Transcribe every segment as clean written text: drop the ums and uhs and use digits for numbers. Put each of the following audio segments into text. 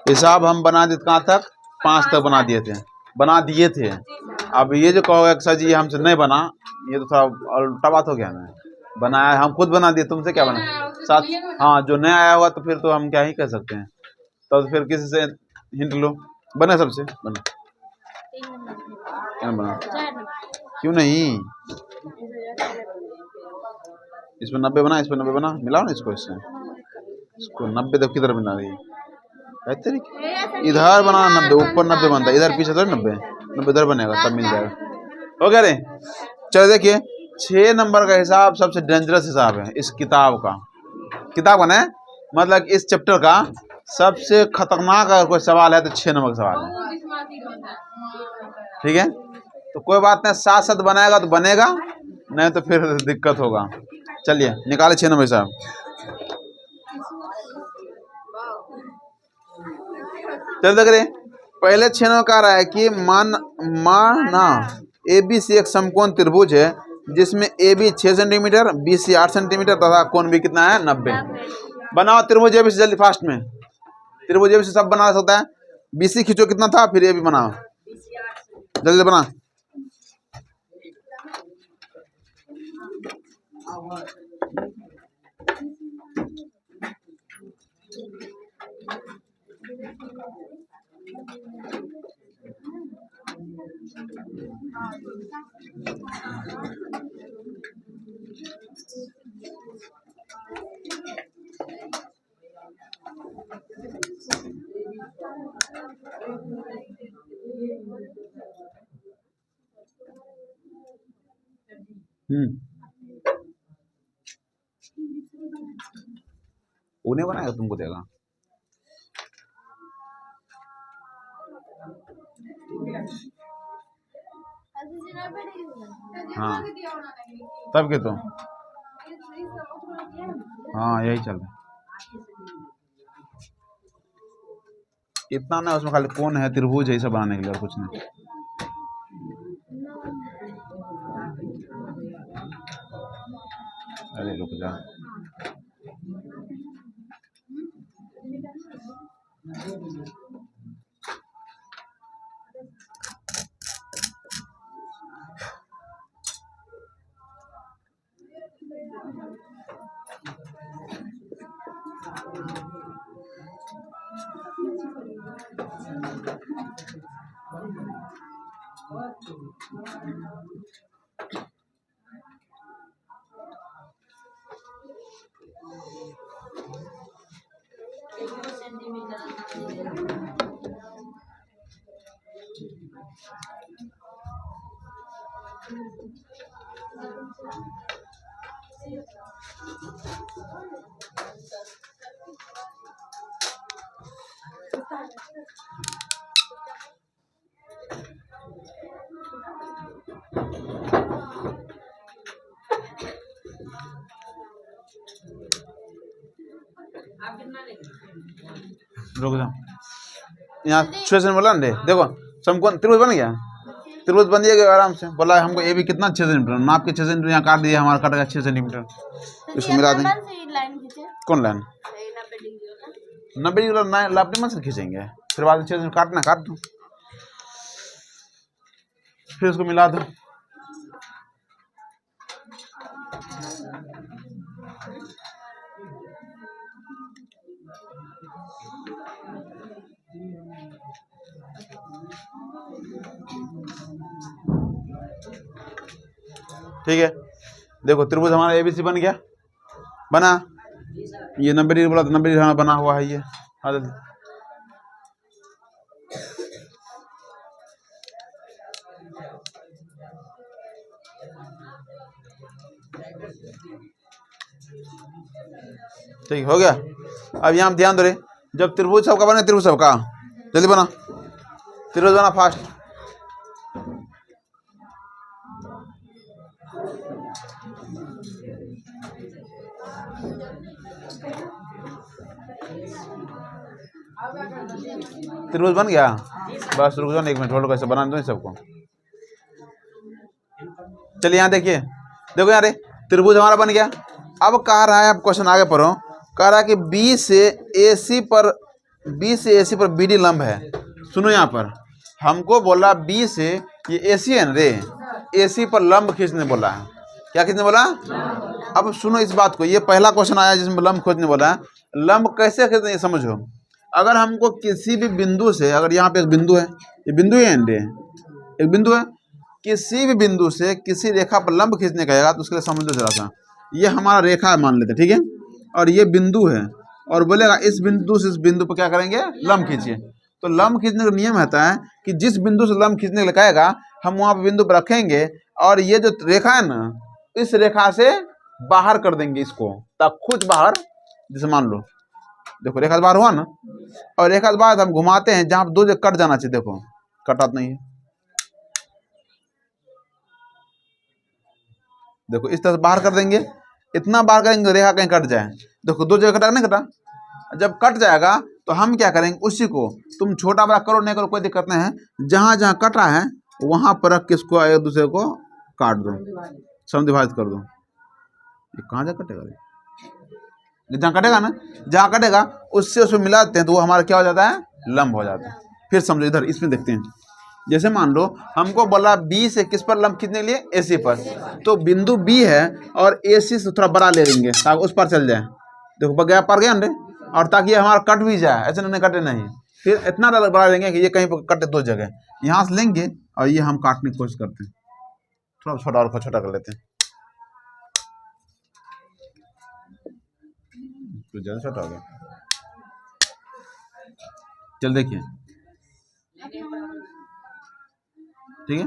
हिसाब हम बना दिए कहाँ तक, 5 तक बना दिए थे। अब ये जो कहोगे सर जी हमसे नहीं बना, ये तो थोड़ा उल्टा बात हो गया ना। बनाया हम खुद बना दिए, तुमसे क्या बना साथ। हाँ जो नया आया हुआ तो फिर तो हम क्या ही कर सकते हैं, तो फिर किसी से हिंट लो। बना सबसे बना, क्या बना, क्यों नहीं। इसमें 90 बना, इसमें 90 बना, मिलाओ ना इसको इससे। इसको 90 तो किधर बना रही है, इधर बना 90, ऊपर 90 बनता है, इधर पीछे तो 90 इधर बनेगा, तब मिल जाएगा। हो गया रे। चलो देखिए 6 नंबर का हिसाब सबसे डेंजरस हिसाब है इस किताब का ना, मतलब इस चैप्टर का सबसे खतरनाक अगर कोई सवाल है तो 6 नंबर का सवाल है। ठीक है, तो कोई बात नहीं, साथ साथ बनाएगा तो बनेगा, नहीं तो फिर दिक्कत होगा। चलिए निकाले 6 नंबर हिसाब। चल देख रहे, पहले 6 नंबर कह रहा है कि माना ABC एक समकोण त्रिभुज है जिसमें AB 6 सेंटीमीटर, BC 8 सेंटीमीटर तथा कोण भी कितना है 90। बनाओ त्रिभुज ABC जल्दी फास्ट में, त्रिभुज ABC सब बना सकता है। BC खींचो कितना था, फिर AB बनाओ जल्दी बना। उन्हें बनाएगा तुमको देगा। हाँ तब के तो हाँ यही चल रहा इतना ना, उसमें खाली कौन है त्रिभुज है, सब बनाने के लिए और कुछ नहीं। अरे रुक जा, रुक जा, यहाँ 6 सेंटीमीटर बोला ना, देखो समकोण त्रिभुज बन गया, त्रिभुज बन गया आराम से। बोला हमको ए भी कितना 6 सेंटीमीटर, नाप के 6 सेंटीमीटर यहाँ काट दिया, हमारा कट गया 6 सेंटीमीटर। इसको मिला देंगे। कौन लाइन 90 डिग्री लापटी से खींचेंगे, फिर बाद में 6 सेंटीमीटर काटना, काट दो, फिर उसको मिला दो। ठीक है, देखो त्रिभुज हमारा ABC बन गया, बना। ये 90 डिग्री बोला तो 90 डिग्री बना हुआ है ये। हाँ जल्दी, ठीक हो गया। अब यहाँ ध्यान दो रे, जब त्रिभुज सबका बने, त्रिभुज सबका जल्दी बना, त्रिभुज बना फास्ट। त्रिभुज बन गया, बस रुक जाओ 1 मिनट होल्ड, कैसे बना दो सबको। चलिए यहाँ देखिए, देखो यहाँ रे त्रिभुज हमारा बन गया। अब कह रहा है, अब क्वेश्चन आगे पढ़ो, कह रहा है कि बी से AC पर बी से एसी पर बीडी लंब है। सुनो यहाँ पर हमको बोला बी से ये एसी है ना रे, एसी पर लंब खींचने बोला है। क्या खींचने बोला? अब सुनो इस बात को, ये पहला क्वेश्चन आया जिसमें लंब खोजने बोला है। लंब कैसे खींचते ये समझो। अगर हमको किसी भी बिंदु से, अगर यहाँ पे एक बिंदु है, ये बिंदु है एंड एक बिंदु है, किसी भी बिंदु से किसी रेखा पर लंब खींचने कहेगा तो उसके लिए समझो जरा सा, ये हमारा रेखा मान लेते, ठीक है, और ये बिंदु है, और बोलेगा इस बिंदु से इस बिंदु पर क्या करेंगे, लंब खींचिए। तो लंब खींचने का नियम रहता है कि जिस बिंदु से लंब खींचने के लिए कहेगा हम वहां पर बिंदु पर रखेंगे, और ये जो रेखा है ना, इस रेखा से बाहर कर देंगे इसको, तब कुछ बाहर, जैसे मान लो देखो रेखा से बाहर हुआ ना, और रेखा से बाहर हम घुमाते हैं जहां दो जगह कट जाना चाहिए, देखो कटा नहीं है, देखो इस तरह से बाहर कर देंगे, इतना बाहर करेंगे रेखा कहीं कट जाए। देखो दो जगह कटा नहीं कटा, जब कट जाएगा तो हम क्या करेंगे, उसी को तुम छोटा बड़ा करो नहीं करो कोई दिक्कत नहीं है, जहां जहां कटा है वहां पर रख के इसको एक दूसरे को काट दो, समविभाजित कर दो। ये कहाँ जा कटेगा, जहाँ कटेगा ना, जहाँ कटेगा उससे उसमें मिलाते हैं तो वो हमारा क्या हो जाता है, लंब हो जाता है। फिर समझो इधर इसमें देखते हैं, जैसे मान लो हमको बोला बी से किस पर लंब खींचने के लिए, एसी पर, तो बिंदु बी है और एसी से थोड़ा बड़ा ले लेंगे ताकि उस पर चल जाए, देखो गया पर गया ना, और ताकि ये हमारा कट भी जाए, ऐसे नहीं कटे नहीं, फिर इतना बड़ा लेंगे कि ये कहीं पर कटे दो जगह, यहाँ से लेंगे और ये हम काटने की कोशिश करते हैं, थोड़ा छोटा और छोटा कर लेते हैं, तो ज़्यादा छोटा हो गया। चल देखिए, ठीक है,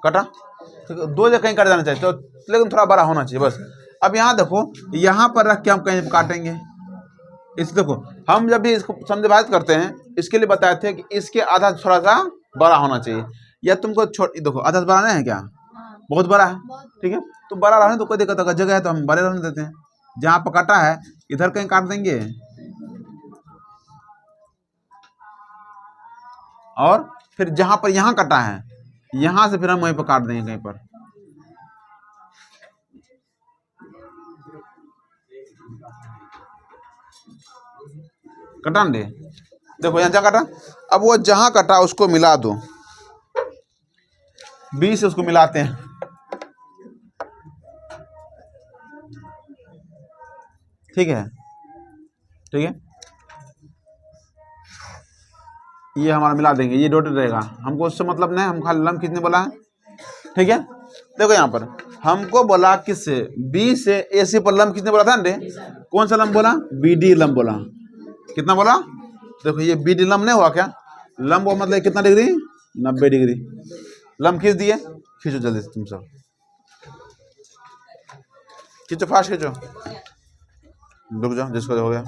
कटा, ठीक है, दो जगह कहीं कट जाना चाहिए, तो लेकिन थोड़ा बड़ा होना चाहिए बस। अब यहाँ देखो, यहाँ पर रख के हम कहीं काटेंगे, इस देखो हम जब भी इसको समविभाजित करते हैं इसके लिए बताए थे कि इसके आधा थोड़ा सा बड़ा होना चाहिए, या तुमको देखो आधा बड़ा नहीं है क्या, बहुत बड़ा है, ठीक है, तो बड़ा रहने तो कोई दिक्कत, अगर जगह है तो हम बड़े रहने देते हैं, जहाँ पर काटा है इधर कहीं काट देंगे, और फिर जहां पर यहाँ कटा है यहां से फिर हम वहीं पर काट देंगे कहीं पर, कटा दे, देखो यहाँ जहाँ कटा, अब वो जहां कटा उसको मिला दो, बी से उसको मिलाते हैं, ठीक है, ठीक है, ये हमारा मिला देंगे, ये डॉटेड रहेगा, हमको उससे मतलब नहीं, हम खाली लंब खींचने बोला है, ठीक है। देखो यहाँ पर हमको बोला किससे, बी से एसी पर लंब खींचने बोला था ना, कौन सा लंब बोला, बीडी लंब बोला, कितना बोला, देखो ये बीडी लंब नहीं हुआ क्या, लंब मतलब कितना डिग्री, 90 डिग्री, लंब खींच दिए, खींचो जल्दी से तुम सब, खींचो फास्ट खींचो, रुक जाओ जिसको हो गया,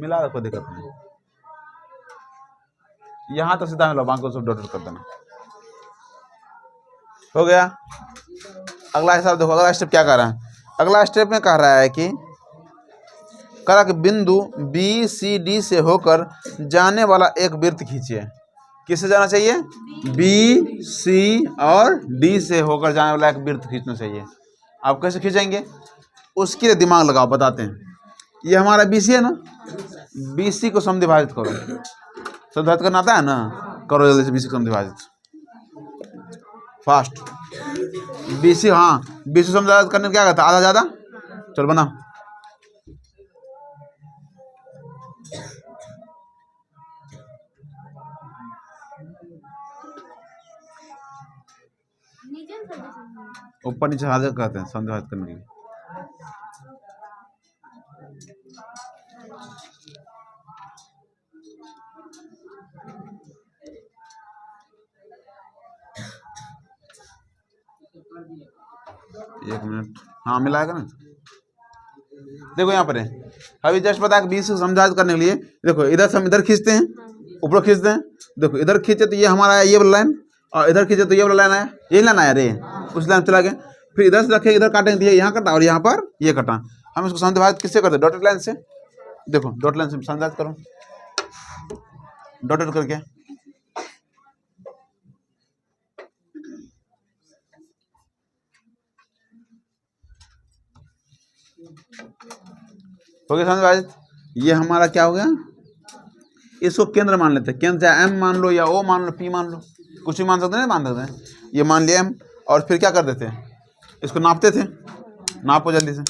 मिला दो कोई दिक्कत नहीं, यहाँ तो सीधा मिला, बाकी सब डॉट कर देना, हो गया। अगला हिसाब देखो, अगला स्टेप क्या कर रहा है, अगला स्टेप में कह रहा है कि करा कि बिंदु बी सी डी से होकर जाने वाला एक वृत्त खींचिए, किससे जाना चाहिए, बी सी और डी से होकर जाने वाला एक वृत्त खींचना चाहिए। आप कैसे खींचेंगे उसके लिए दिमाग लगाओ, बताते हैं। ये हमारा बी सी है ना, बी सी को समविभाजित करो, समविभाजित करना आता है ना, करो जल्दी से बी सी को समविभाजित फास्ट, बी सी, हाँ बी सी समविभाजित करने क्या कहता है, आधा ज़्यादा, चल बना, ऊपर नीचे हाथ कहते हैं समविभाजित करने के लिए, एक मिनट, हाँ मिलाएगा ना, देखो यहाँ पर है, अभी जस्ट बता बीस को समझात करने के लिए, देखो इधर से हम इधर खींचते हैं, ऊपर खींचते हैं, देखो इधर खींचे तो ये हमारा है ये वाला लाइन, और इधर खींचे तो ये वाला लाइन है, यही लाइन आया रे, उस लाइन चला गया, फिर इधर से रखे इधर काटेंगे, ये यहाँ कटा और यहाँ पर ये कटा, हम इसको समविभाजित किससे करते हैं, डॉटेड लाइन से, देखो डॉट लाइन से समझात करो, डॉटेड करके, हो गया समझ भाई? ये हमारा क्या हो गया, इसको केंद्र मान लेते हैं। केंद्र चाहे एम मान लो या ओ मान लो, पी मान लो, कुछ भी मान सकते हैं, मान सकते हैं। ये मान लिया एम, और फिर क्या कर देते हैं, इसको नापते थे। नापो जल्दी से।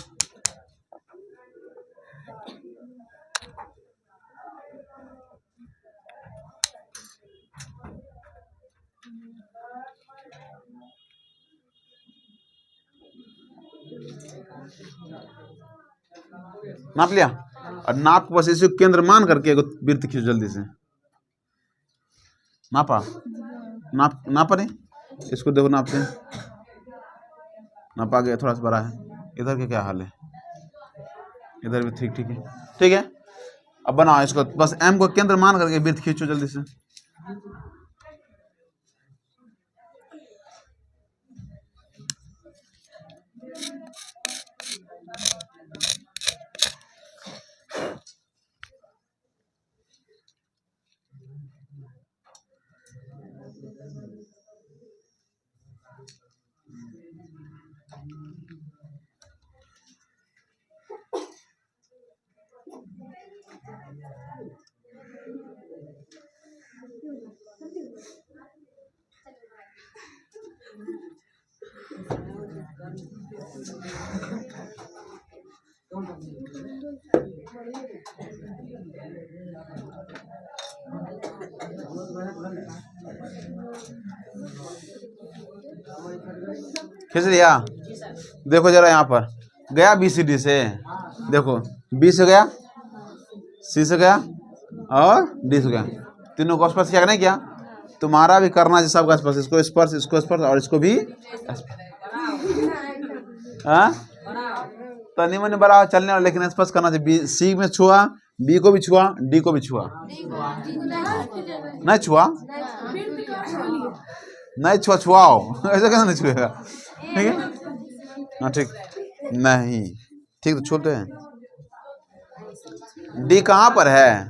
नाप लिया, और नाप बस इसे केंद्र मान करके एक वृत्त खींचो जल्दी से। नापा, नापा नहीं, इसको देखो नापते हैं। नापा गया, थोड़ा सा बड़ा है। इधर के क्या हाल है, इधर भी ठीक ठीक है, ठीक है। अब बनाओ इसको, बस एम को केंद्र मान करके वृत्त खींचो जल्दी से। खींच लिया, देखो जरा यहाँ पर गया बी सी डी से, देखो बी से गया, सी से गया और डी से गया, तीनों को स्पर्श किया नहीं किया? तुम्हारा भी करना चाहिए सबका स्पर्श, इसको स्पर्श, इसको स्पर्श और इसको भी। हाँ तनी मनी बड़ा चलने वाला, लेकिन स्पर्श करना चाहिए। सी में छुआ, बी को भी छुआ, डी को भी छुआ, नहीं छुआ, नहीं छुआ, छुआओ ऐसे कैसे नहीं छुएगा? ठीक है, हाँ ठीक, नहीं ठीक तो छूते हैं। डी कहाँ पर है,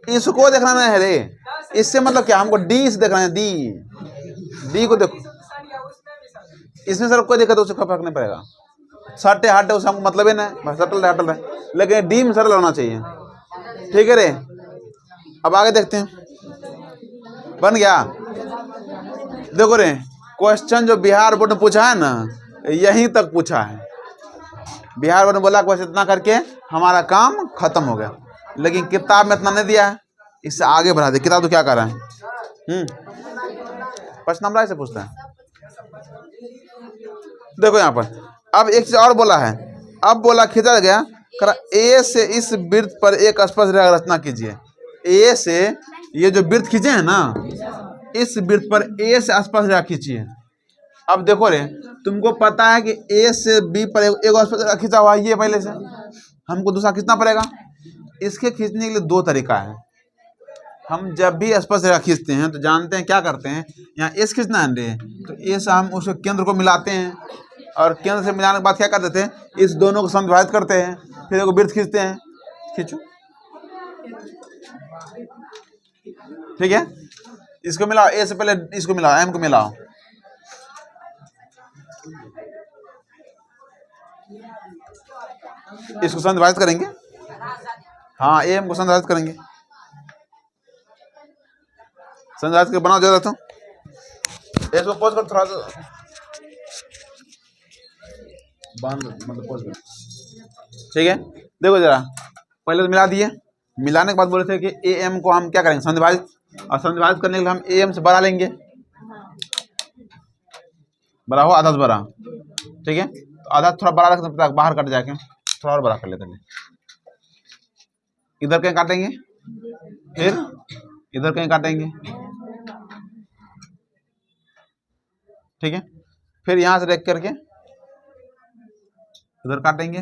इसको देखना नहीं है रे, इससे मतलब क्या, हमको डी से देखना है। डी, डी को देखो, इसमें सर कोई दिक्कत, उससे कोई फर्क नहीं पड़ेगा। सटे हटे उससे हमको मतलब ही नहीं, सटल रहे हटल रहे, लेकिन डी में सरल होना चाहिए। ठीक है रे, अब आगे देखते हैं। बन गया, देखो रे, क्वेश्चन जो बिहार बोर्ड ने पूछा है ना, यहीं तक पूछा है। बिहार बोर्ड ने बोला क्वेश्चन इतना करके हमारा काम खत्म हो गया, लेकिन किताब में इतना नहीं दिया है, इससे आगे बढ़ा दे। किताब तो क्या कर रहा है, प्रश्न नंबर से पूछता है। देखो यहाँ पर अब एक चीज और बोला है, अब बोला खींचा गया करा ए से इस वृत्त पर एक स्पर्श रेखा रचना कीजिए। ए से ये जो वृत्त खींचे हैं ना, इस वृत्त पर ए से स्पर्श रेखा खींचिए। अब देखो रे, तुमको पता है कि ए से बी पर एक स्पर्श रेखा खींचा हुआ है, ये पहले से हमको दूसरा खींचना पड़ेगा। इसके खींचने के लिए दो तरीका है। हम जब भी स्पर्श रेखा खींचते हैं तो जानते हैं क्या करते हैं, यहाँ एस खींचना है रे, तो ए से हम उसके केंद्र को मिलाते हैं, और केंद्र से मिलाने के बाद क्या कर देते हैं, इस दोनों को समविभाजित करते हैं, फिर एक वृत्त खींचते हैं। खींचो, ठीक है, इसको मिलाओ, ए से पहले इसको मिलाओ, एम को मिलाओ, इसको समविभाजित करेंगे। हाँ, ए एम को समविभाजित करेंगे, समविभाजित के बनाओ जरा, तो इसको पॉज कर, थोड़ा सा बांध, मतलब पॉज कर। ठीक है, देखो जरा, पहले तो मिला दिए, मिलाने के बाद बोले थे कि ए एम को हम क्या करेंगे, समविभाजित, और समविभाजित करने के लिए हम ए एम से बड़ा लेंगे, बड़ा हो आधा से बड़ा। ठीक है, तो आधा थोड़ा बड़ा रख सकते, बाहर कट जाके थोड़ा और बड़ा कर लेते हैं। इधर कहीं काटेंगे, फिर इधर कहीं काटेंगे, ठीक है, फिर यहां से देख करके इधर काटेंगे,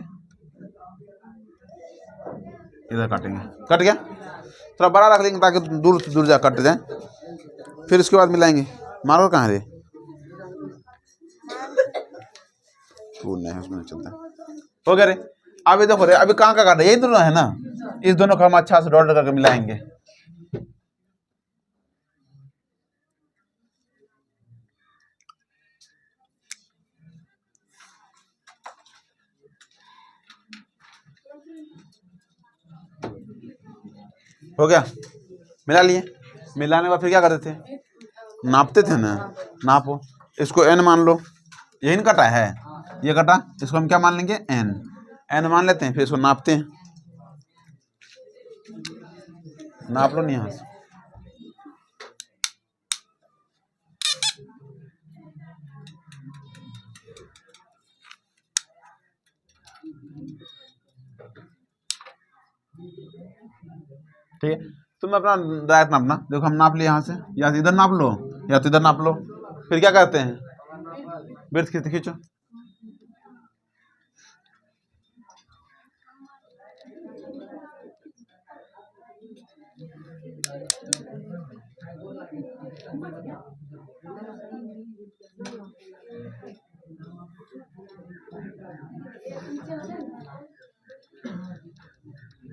इधर काटेंगे, कट गया। थोड़ा बड़ा रख लेंगे ताकि दूर से दूर जा कट जाए, फिर इसके बाद मिलाएंगे। मार्कर कहाँ रे, टूल नहीं है उसमें, चलता हो गया रे। अभी देखो रे, अभी कहाँ का काटे, यही दोनों है ना, इस दोनों को हम अच्छा से डॉट करके मिलाएंगे। हो गया, मिला लिए। मिलाने के बाद फिर क्या करते थे, नापते थे ना। नापो, इसको n मान लो, यही ना कटा है, ये कटा, इसको हम क्या मान लेंगे, n मान लेते हैं। फिर इसको नापते हैं, नाप लो नहीं यहाँ से। ठीक है, तुम अपना डायरेक्ट नापना। देखो हम नाप लिए यहाँ से, या तो इधर नाप लो या तो इधर नाप लो। फिर क्या करते हैं, वृत्त खींचो।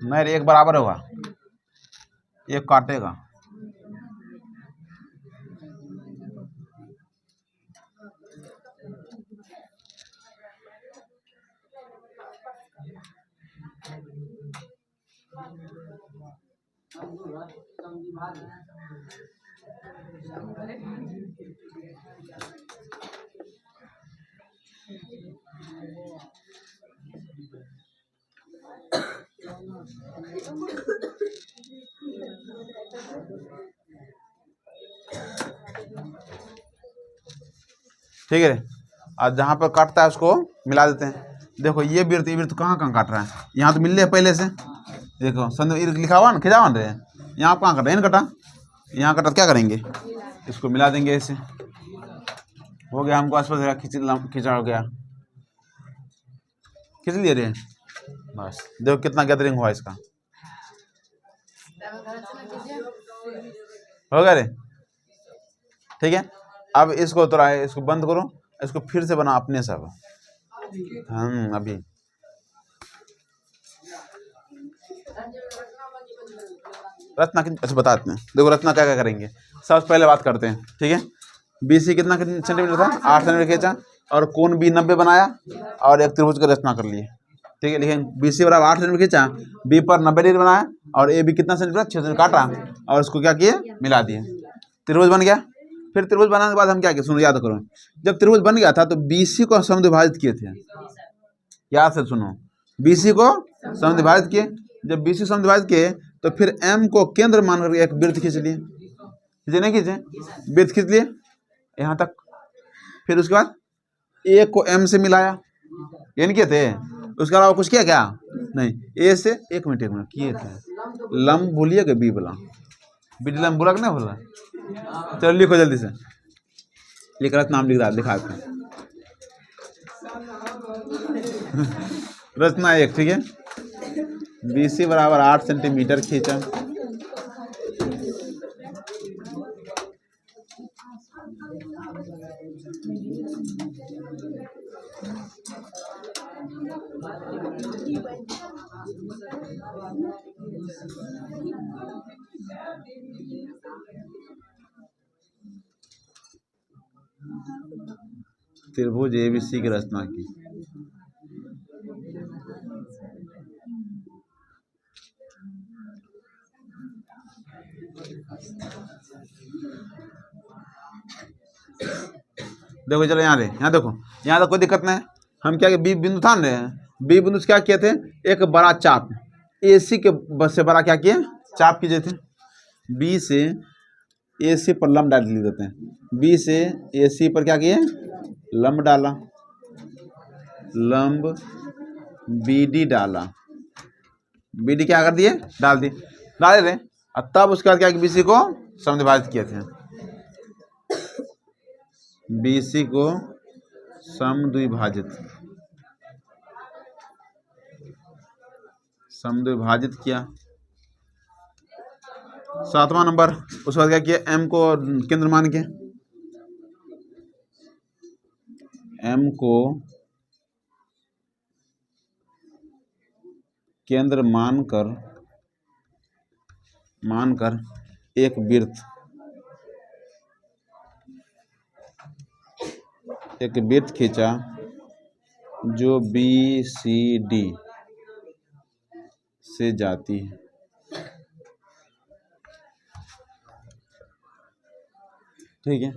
नहीं, एक बराबर होगा, एक काटेगा। ठीक है, और जहाँ पर काटता है उसको मिला देते हैं। देखो ये वृत्त कहाँ कहाँ काट रहा है, यहाँ तो मिल रहे पहले से। देखो संदर्भ लिखा हुआ ना, खिंचावन रहे, यहाँ कहाँ कटा, इन कटा, यहाँ कटा। क्या करेंगे, इसको मिला देंगे ऐसे। हो गया, हमको आसपास खिंचा हो गया, खींच लिए रे। बस देखो कितना गैदरिंग हुआ इसका, हो गया रे। ठीक है, अब इसको थोड़ा इसको बंद करो, इसको फिर से बना अपने सब। हम अभी रत्ना अच्छा बताते हैं। देखो रत्ना क्या क्या करेंगे, सबसे पहले बात करते हैं। ठीक है, BC कितना सेंटीमीटर था, 8 सेंटीमीटर खींचा, और कोण B 90 बनाया, और एक त्रिभुज की रचना कर लिए। ठीक है, लेकिन BC बराबर 8 सेंटीमीटर खींचा, B पर 90 डिग्री बनाया, और AB कितना सेंटीमीटर, 6 सेंटीमीटर काटा, और उसको क्या किए, मिला दिए, त्रिभुज बन गया। फिर त्रिभुज बनाने के बाद हम क्या किए, सुनो याद करो। जब त्रिभुज बन गया था तो BC को समद्विभाजित किए थे, याद से सुनो, BC को समद्विभाजित किए। जब BC समद्विभाजित किए तो फिर M को केंद्र मानकर एक वृत्त खींच लिए, खींचे नहीं खींचे, वृत्त खींच लिए यहाँ तक। फिर उसके बाद A को M से मिलाया, ये नहीं किए थे, उसके अलावा कुछ किया क्या, नहीं। A से एक मिनट किए थे, लंब भूलिए कि B बोला, B लंब बोला कि नहीं बोला। चलो लिखो जल्दी से, लिख रहा नाम लिख रहा, दिखा रचना 1। ठीक है, BC बराबर 8 सेंटीमीटर खींचा, त्रिभुज ABC की रचना की। देखो चलो यहाँ रे, यहाँ देखो, यहाँ तो कोई दिक्कत नहीं। हम क्या बी बिंदु था ना, बी बिंदु से क्या किए थे, एक बड़ा चाप AC के बस से बड़ा क्या किए, चाप कीजिए थे। B से AC पर लंब डाल देते हैं, B से AC पर क्या किए, लंब डाला, लंब BD डाला, BD क्या कर दिए, डाल दिए, डाले थे। और तब उसके बाद क्या BC को समद्विभाजित किए थे, BC को समद्विभाजित किया। 7वां नंबर, उसके बाद क्या किया, M को केंद्र मान के, M को केंद्र मानकर एक वृत्त खींचा जो BCD से जाती है। ठीक है।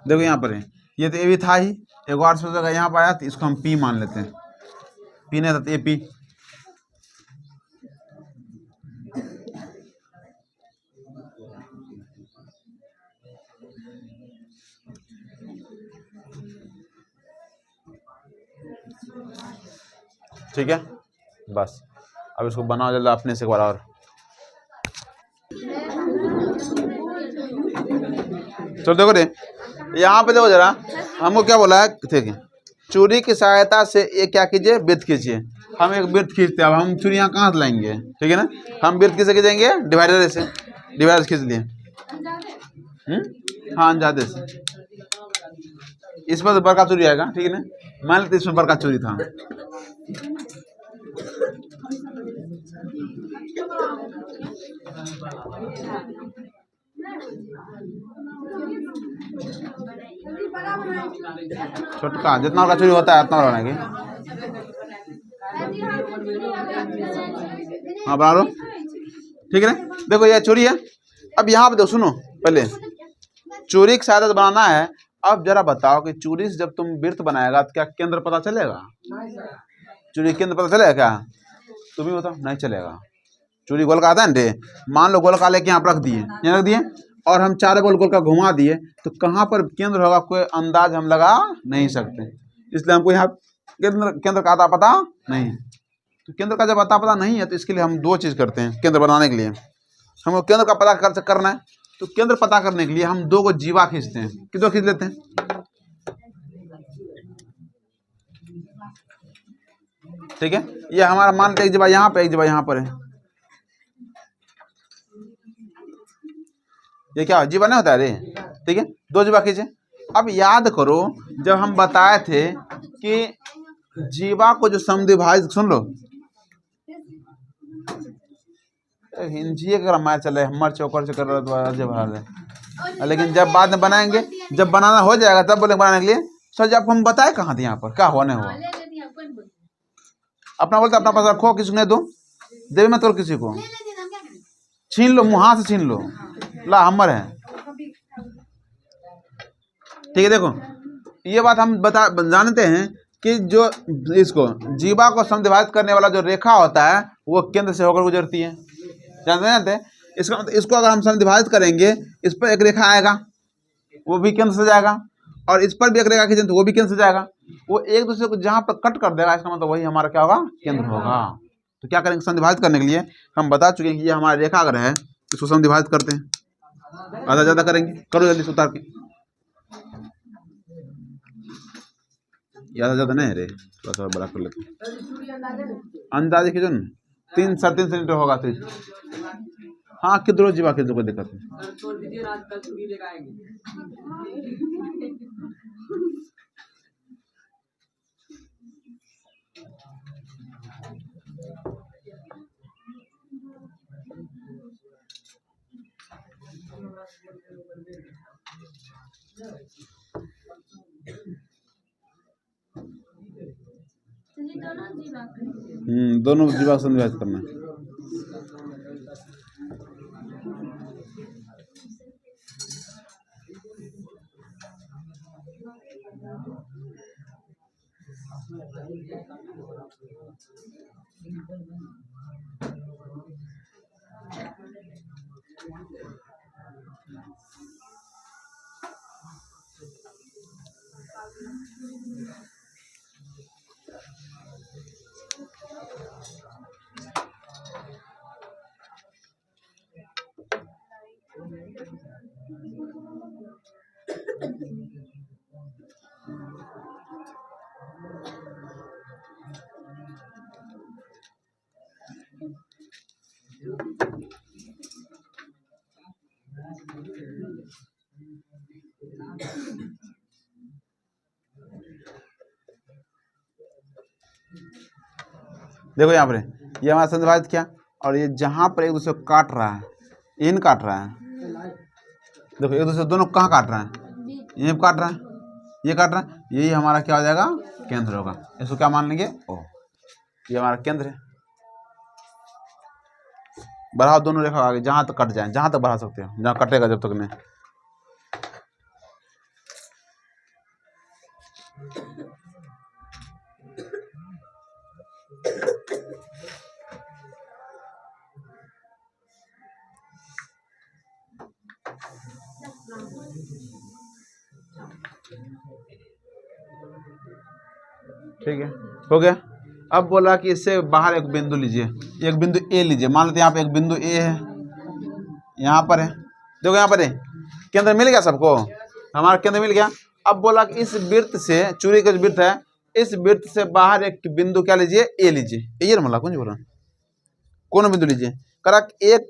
देखो यहाँ पर है, ये तो ए भी था ही, एक और सोचेगा यहाँ पर आया तो इसको हम पी मान लेते हैं, पी नहीं था तो ए पी। ठीक है, बस अब इसको बनाओ जल्दी अपने से एक बार और। चलो देखो रे, यहाँ पे देखो जरा, हमको क्या बोला है, ठीक है, चूड़ी की सहायता से ये क्या कीजिए, वृत्त खींचिए। हम एक वृत्त खींचते हैं, अब हम चूड़ी यहाँ कहाँ से लाएंगे, ठीक है ना, हम वृत्त किसे खींचेंगे, डिवाइडर से, डिवाइडर खींच लिए। हाँ, अंजादे से। इसमें तो बड़का चूड़ी आएगा, ठीक है ना, मान लेते इसमें बड़का चूड़ी था। छोटका जितना बड़ा चूड़ी होता है उतना बड़ा बनाएंगे। हाँ बना लो, ठीक है ना। देखो ये चूड़ी है, अब यहाँ पे देखो, सुनो पहले, चूड़ी की सहायता से बनाना है। अब जरा बताओ कि चूड़ी से जब तुम वृत्त बनाएगा तो क्या केंद्र पता चलेगा, चूड़ी केंद्र पता चलेगा क्या, तुम ही बताओ, नहीं चलेगा। चूड़ी गोल का आता है ना, मान लो गोल का लेके यहाँ पर रख दिए, यहाँ रख दिए, और हम चारों गोल गोल का घुमा दिए, तो कहाँ पर केंद्र होगा कोई अंदाज हम लगा नहीं सकते, इसलिए हमको यहाँ केंद्र केंद्र का आता पता नहीं। तो केंद्र का जब आता पता नहीं है तो इसके लिए हम दो चीज़ करते हैं, केंद्र बनाने के लिए हमको केंद्र का पता करना है, तो केंद्र पता करने के लिए हम दो को जीवा खींचते हैं, कितने खींच लेते हैं, ठीक है। ये हमारा मान लेते एक जीवा यहाँ पर, एक जीवा यहाँ पर है, ये क्या जीवा नहीं होता है रे, ठीक है, दो जीवा खींचे। अब याद करो जब हम बताए थे कि जीवा को जो समद्विभाजित, सुन लो, हिंदी का मार चले हमारे चौकर से कर रहा है, लेकिन जब बाद में बनाएंगे, जब बनाना हो जाएगा तब बोले बनाने के लिए। सर जब हम बताए कहाँ थे, यहाँ पर क्या हुआ नहीं हुआ, अपना बोलते अपना पास रखो, किसी ने दो देवे मत, और किसी को छीन लो, मुँह हाथ से छीन लो, ला हमर है, ठीक है। देखो ये बात हम जानते हैं कि जो इसको जीवा को समद्विभाजित करने वाला जो रेखा होता है वो केंद्र से होकर गुजरती है, जानते इसका मतलब, इसको अगर हम समद्विभाजित करेंगे, इस पर एक रेखा आएगा वो भी केंद्र से जाएगा, और इस पर भी एक रेखा खींचें तो वो भी केंद्र से जाएगा, वो एक दूसरे को जहाँ पर कट कर देगा, इसका मतलब वही हमारा क्या होगा, केंद्र होगा। तो क्या करेंगे, समद्विभाजित करने के लिए हम बता चुके हैं कि ये हमारा रेखा अगर है, इसको समद्विभाजित करते हैं, आधा ज़्यादा करेंगे, करो जल्दी से उतार के, ज़्यादा नहीं है रे, थोड़ा थोड़ा बड़ा कर लेते हैं, अंदाजे खींचो ना, 3-3.5 सेंटीमीटर होगा तो, हाँ किधर जीवा किधर, कोई दिक्कत नहीं। दोनों जीवा समद्विभाजित करना है। देखो यहाँ पर ये हमारा संधिवाद किया, और ये जहाँ पर एक दूसरे को काट रहा है, इन काट रहा है, देखो एक दूसरे दोनों कहाँ काट रहा है, ये काट रहा है, ये काट रहा है, यही हमारा क्या हो जाएगा, केंद्र होगा। इसको क्या मान लेंगे, ओ, ये हमारा केंद्र है। बढ़ाओ दोनों रेखा आगे, जहाँ तक कट जाए, जहाँ तक बढ़ा सकते हो, जहाँ कटेगा जब तक नहीं। ठीक है, हो गया। अब बोला कि इससे बाहर एक बिंदु लीजिए, एक बिंदु ए लीजिए। मान लेते हैं यहाँ पे एक बिंदु ए है, यहाँ पर है, देखो यहाँ पर है, केंद्र मिल गया सबको, हमारा केंद्र मिल गया। अब बोला कि इस वृत्त से, चूड़ी का जो वृत्त है, इस वृत्त से बाहर एक बिंदु क्या लीजिए, ए लीजिए। ये बोला कौन बोला, कौन बिंदु लीजिए, करा एक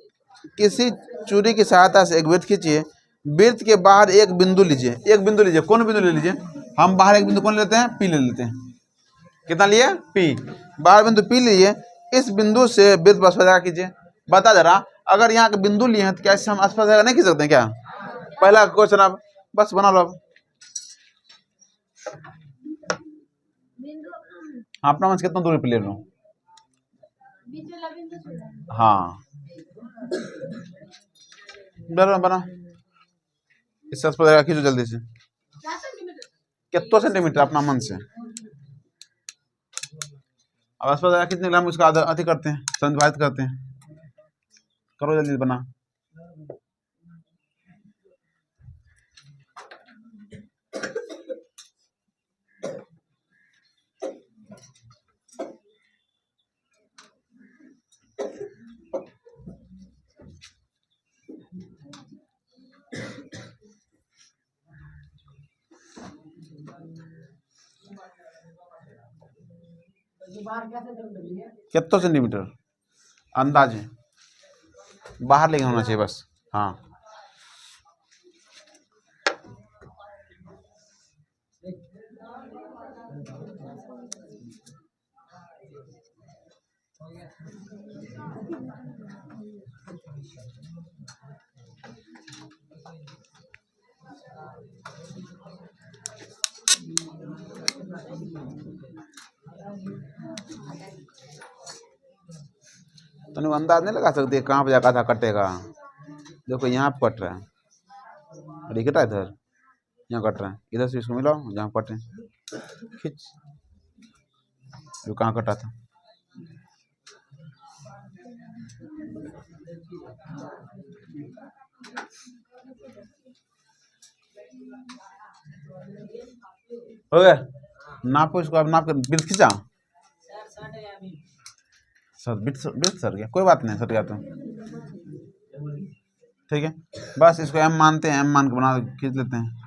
किसी चूड़ी की सहायता से एक वृत्त खींचिए, वृत्त के बाहर एक बिंदु लीजिए, एक बिंदु लीजिए। कौन बिंदु ले लीजिए, हम बाहर एक बिंदु कौन लेते हैं, पी ले लेते हैं। कितना लिए, पी, बाहर बिंदु पी लीजिए। इस बिंदु से वृत्त पर स्पर्श कीजिए। बता जरा, अगर यहाँ के बिंदु लिए हैं तो क्या इससे हम स्पर्श नहीं खींच सकते हैं क्या? पहला क्वेश्चन अब बस बना लो। अब अपना मन कितना दूरी पे ले लो, हाँ बना, इससे स्पर्श खींचो जल्दी से। कितना सेंटीमीटर अपना मन से, अब अस्पताल कितने हम उसका अति करते हैं, संधिवाहित करते हैं। करो जल्दी बना। कितना सेंटीमीटर अंदाज है, बाहर लेके होना चाहिए बस, हाँ। तो अंदाज नहीं लगा सकते कहाँ पे जाकर था कटेगा। देखो यहाँ पे कट रहा है, और ये कटा इधर, यहाँ कट रहा है, इधर से इसको मिलाओ जहाँ कटे, खींच, जो कहाँ कटा था। हो गया, नापो इसको। अब नाप कर वृत्त खींचा, सर वृत्त सर गया, कोई बात नहीं, सर गया तो ठीक है। बस इसको एम मानते हैं, एम मान के बना खींच लेते हैं।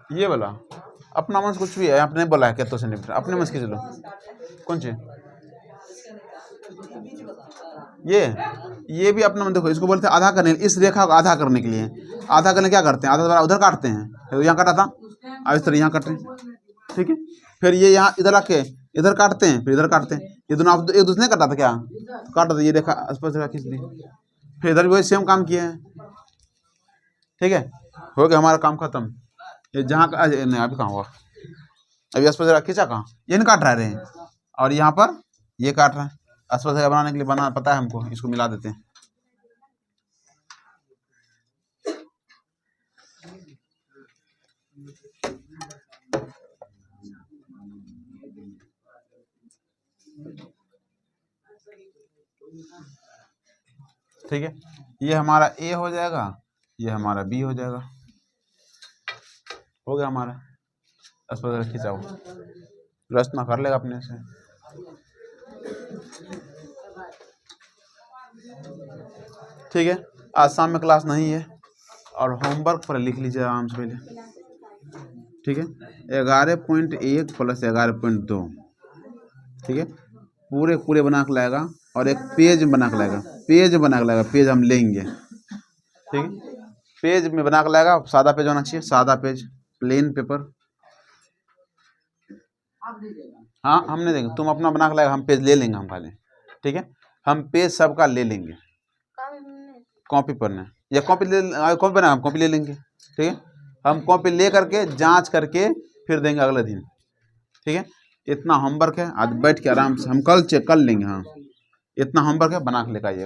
ये बोला अपना मन से कुछ भी है, आपने बोला है कितना सेंटीमीटर, अपने मन से खींच लो। कौन सी, ये भी अपना मन, देखो इसको बोलते हैं आधा करने, इस रेखा को आधा करने के लिए। आधा करने क्या करते हैं, आधा द्वारा उधर काटते हैं, तो यहाँ काटा था, अब इस तरह यहाँ काटते हैं, ठीक है। फिर ये यहाँ इधर रखे, इधर काटते हैं, फिर इधर काटते हैं। ये दोनों आप एक दूसरे ने काटा था क्या, तो काटा था, ये रेखा स्पर्श रेखा खींच दी, फिर इधर भी वही सेम काम किए हैं। ठीक है, हो गया हमारा काम खत्म। ये जहाँ का नहीं अभी कहाँ हुआ, अभी अस्पताल खींचा कहाँ, ये नहीं काट रहा है और यहाँ पर ये काट रहा है। अस्पताल बनाने के लिए बना पता है हमको, इसको मिला देते हैं। ठीक है, ये हमारा ए हो जाएगा, ये हमारा बी हो जाएगा। हो गया हमारा अस्पताल खींचा हुआ, रचना कर लेगा अपने से। ठीक है, आज शाम में क्लास नहीं है और होमवर्क पर लिख लीजिए आराम से पहले। ठीक है, 11.1 प्लस 11.2। ठीक है, पूरे पूरे बना के लाएगा और एक पेज बना के लाएगा, पेज बना के लाएगा, पेज हम लेंगे। ठीक है, पेज में बना के लाएगा, सादा पेज होना चाहिए, सादा पेज, प्लेन पेपर। हाँ हम नहीं देंगे, तुम अपना बना के लाएगा, हम पेज ले लेंगे हम खाली। ठीक है, हम पेज सबका ले लेंगे, कॉपी पर नहीं, या कॉपी बना हम कॉपी ले लेंगे। ठीक है, हम कॉपी ले करके जांच करके फिर देंगे अगले दिन। ठीक है, इतना होमवर्क है, आज बैठ के आराम से हम कल चेक कर लेंगे। हाँ, इतना होमवर्क है, बना के लेकर आइएगा।